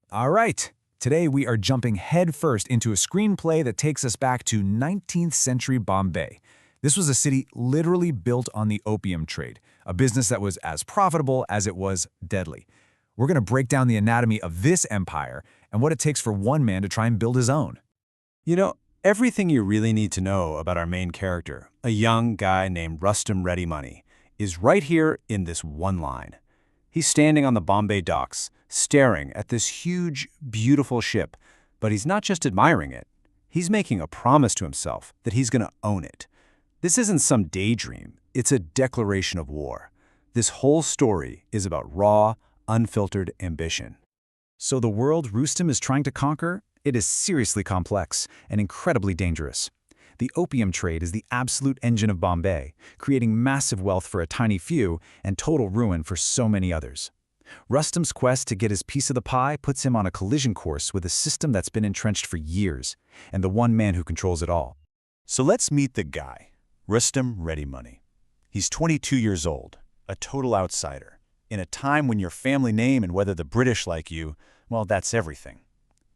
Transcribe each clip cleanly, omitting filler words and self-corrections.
All right, today we are jumping headfirst into a screenplay that takes us back to 19th century Bombay. This was a city literally built on the opium trade, a business that was as profitable as it was deadly. We're going to break down the anatomy of this empire and what it takes for one man to try and build his own. You know, everything you really need to know about our main character, a young guy named Rustam Ready Money, is right here in this one line. He's standing on the Bombay docks, staring at this huge, beautiful ship, but he's not just admiring it. He's making a promise to himself that he's going to own it. This isn't some daydream, it's a declaration of war. This whole story is about raw, unfiltered ambition. So the world Rustam is trying to conquer, it is seriously complex and incredibly dangerous. The opium trade is the absolute engine of Bombay, creating massive wealth for a tiny few and total ruin for so many others. Rustam's quest to get his piece of the pie puts him on a collision course with a system that's been entrenched for years, and the one man who controls it all. So let's meet the guy, Rustam Ready Money. He's 22 years old, a total outsider, in a time when your family name and whether the British like you, well, that's everything.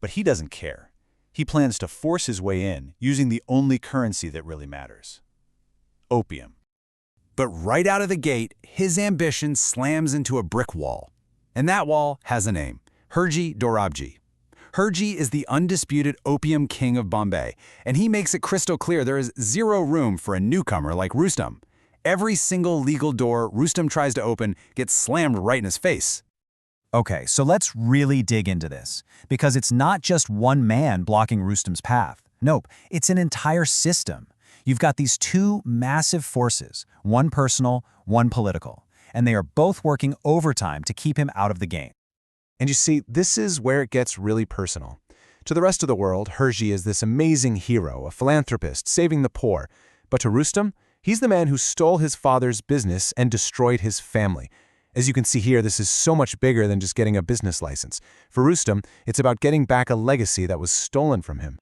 But he doesn't care. He plans to force his way in using the only currency that really matters: opium. But right out of the gate, his ambition slams into a brick wall. And that wall has a name: Hirji Dorabji. Hirji is the undisputed opium king of Bombay, and he makes it crystal clear there is zero room for a newcomer like Rustam. Every single legal door Rustam tries to open gets slammed right in his face. Okay, so let's really dig into this, because it's not just one man blocking Rustam's path. Nope, it's an entire system. You've got these two massive forces, one personal, one political, and they are both working overtime to keep him out of the game. And you see, this is where it gets really personal. To the rest of the world, Hirji is this amazing hero, a philanthropist, saving the poor. But to Rustam, he's the man who stole his father's business and destroyed his family. As you can see here, this is so much bigger than just getting a business license. For Rustam, it's about getting back a legacy that was stolen from him.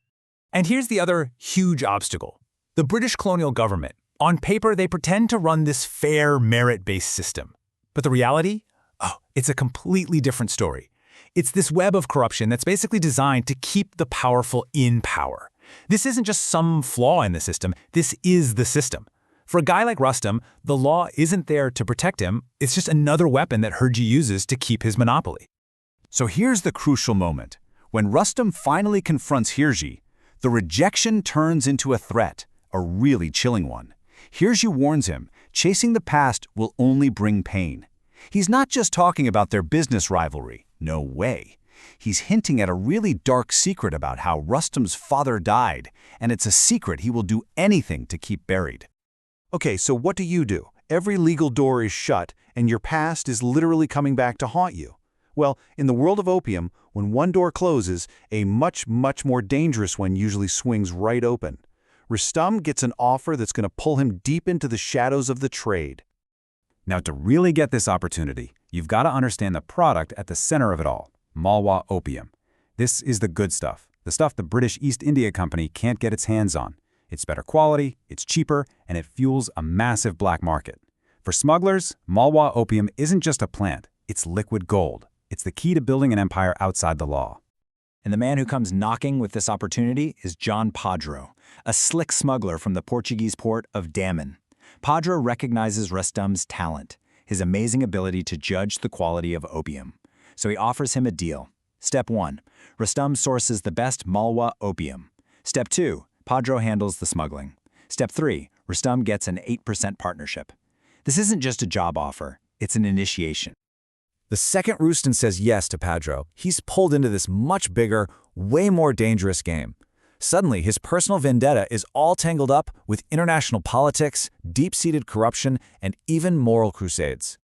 And here's the other huge obstacle: the British colonial government. On paper, they pretend to run this fair, merit-based system. But the reality? Oh, it's a completely different story. It's this web of corruption that's basically designed to keep the powerful in power. This isn't just some flaw in the system, this is the system. For a guy like Rustam, the law isn't there to protect him, it's just another weapon that Hirji uses to keep his monopoly. So here's the crucial moment. When Rustam finally confronts Hirji, the rejection turns into a threat, a really chilling one. Hirji warns him, chasing the past will only bring pain. He's not just talking about their business rivalry, no way. He's hinting at a really dark secret about how Rustam's father died, and it's a secret he will do anything to keep buried. Okay, so what do? Every legal door is shut, and your past is literally coming back to haunt you. Well, in the world of opium, when one door closes, a much more dangerous one usually swings right open. Rustam gets an offer that's going to pull him deep into the shadows of the trade. Now, to really get this opportunity, you've got to understand the product at the center of it all: Malwa opium. This is the good stuff, the stuff the British East India Company can't get its hands on. It's better quality, it's cheaper, and it fuels a massive black market. For smugglers, Malwa opium isn't just a plant, it's liquid gold. It's the key to building an empire outside the law. And the man who comes knocking with this opportunity is John Padro, a slick smuggler from the Portuguese port of Daman. Padro recognizes Rustam's talent, his amazing ability to judge the quality of opium. So he offers him a deal. Step 1, Rustam sources the best Malwa opium. Step 2, Padro handles the smuggling. Step 3, Rustam gets an 8% partnership. This isn't just a job offer, it's an initiation. The second Rustam says yes to Padro, he's pulled into this much bigger, way more dangerous game. Suddenly, his personal vendetta is all tangled up with international politics, deep-seated corruption, and even moral crusades.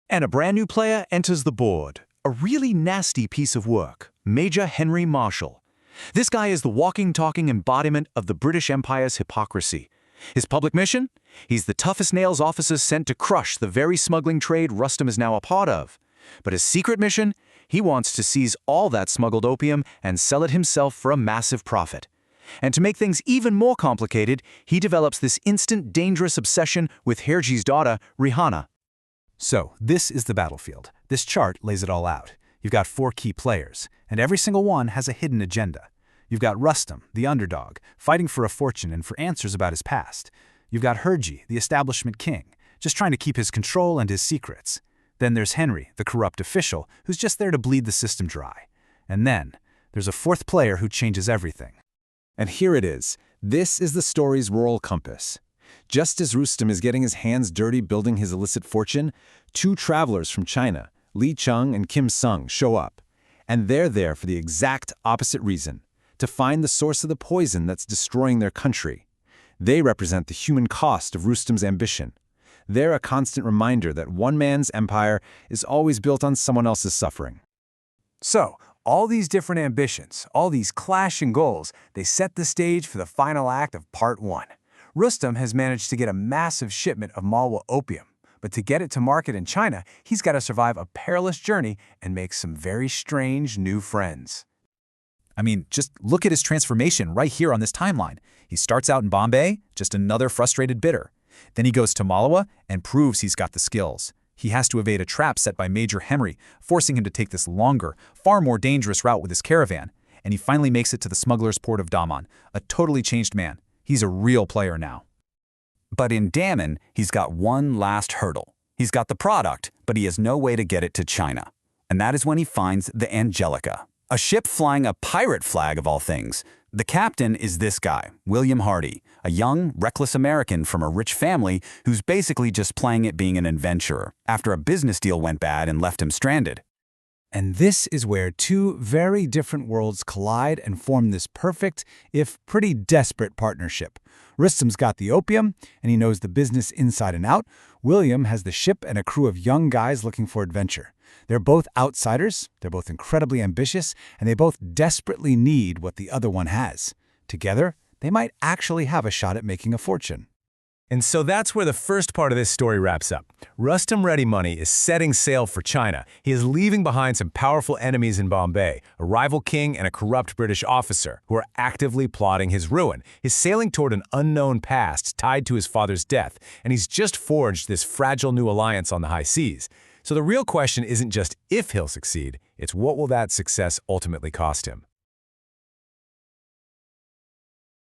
And a brand new player enters the board. A really nasty piece of work: Major Henry Marshall. This guy is the walking, talking embodiment of the British Empire's hypocrisy. His public mission? He's the toughest-nails officer sent to crush the very smuggling trade Rustam is now a part of. But his secret mission? He wants to seize all that smuggled opium and sell it himself for a massive profit. And to make things even more complicated, he develops this instant, dangerous obsession with Hirji's daughter, Rihanna. So, this is the battlefield. This chart lays it all out. You've got 4 key players, and every single one has a hidden agenda. You've got Rustam, the underdog, fighting for a fortune and for answers about his past. You've got Herji, the establishment king, just trying to keep his control and his secrets. Then there's Henry, the corrupt official, who's just there to bleed the system dry. And then there's a 4th player who changes everything. And here it is. This is the story's moral compass. Just as Rustam is getting his hands dirty building his illicit fortune, 2 travelers from China, Li Cheng and Kim Sung, show up. And they're there for the exact opposite reason, to find the source of the poison that's destroying their country. They represent the human cost of Rustam's ambition. They're a constant reminder that one man's empire is always built on someone else's suffering. So, all these different ambitions, all these clashing goals, they set the stage for the final act of Part 1. Rustam has managed to get a massive shipment of Malwa opium, but to get it to market in China, he's got to survive a perilous journey and make some very strange new friends. I mean, just look at his transformation right here on this timeline. He starts out in Bombay, just another frustrated bidder. Then he goes to Malwa and proves he's got the skills. He has to evade a trap set by Major Henry, forcing him to take this longer, far more dangerous route with his caravan. And he finally makes it to the smuggler's port of Daman, a totally changed man. He's a real player now. But in Daman, he's got one last hurdle. He's got the product, but he has no way to get it to China. And that is when he finds the Angelica, a ship flying a pirate flag of all things. The captain is this guy, William Hardy, a young, reckless American from a rich family who's basically just playing at being an adventurer after a business deal went bad and left him stranded. And this is where 2 very different worlds collide and form this perfect, if pretty desperate, partnership. Rustam's got the opium, and he knows the business inside and out. William has the ship and a crew of young guys looking for adventure. They're both outsiders, they're both incredibly ambitious, and they both desperately need what the other one has. Together, they might actually have a shot at making a fortune. And so that's where the first part of this story wraps up. Rustam Ready Money is setting sail for China. He is leaving behind some powerful enemies in Bombay, a rival king and a corrupt British officer who are actively plotting his ruin. He's sailing toward an unknown past tied to his father's death, and he's just forged this fragile new alliance on the high seas. So the real question isn't just if he'll succeed, it's what will that success ultimately cost him.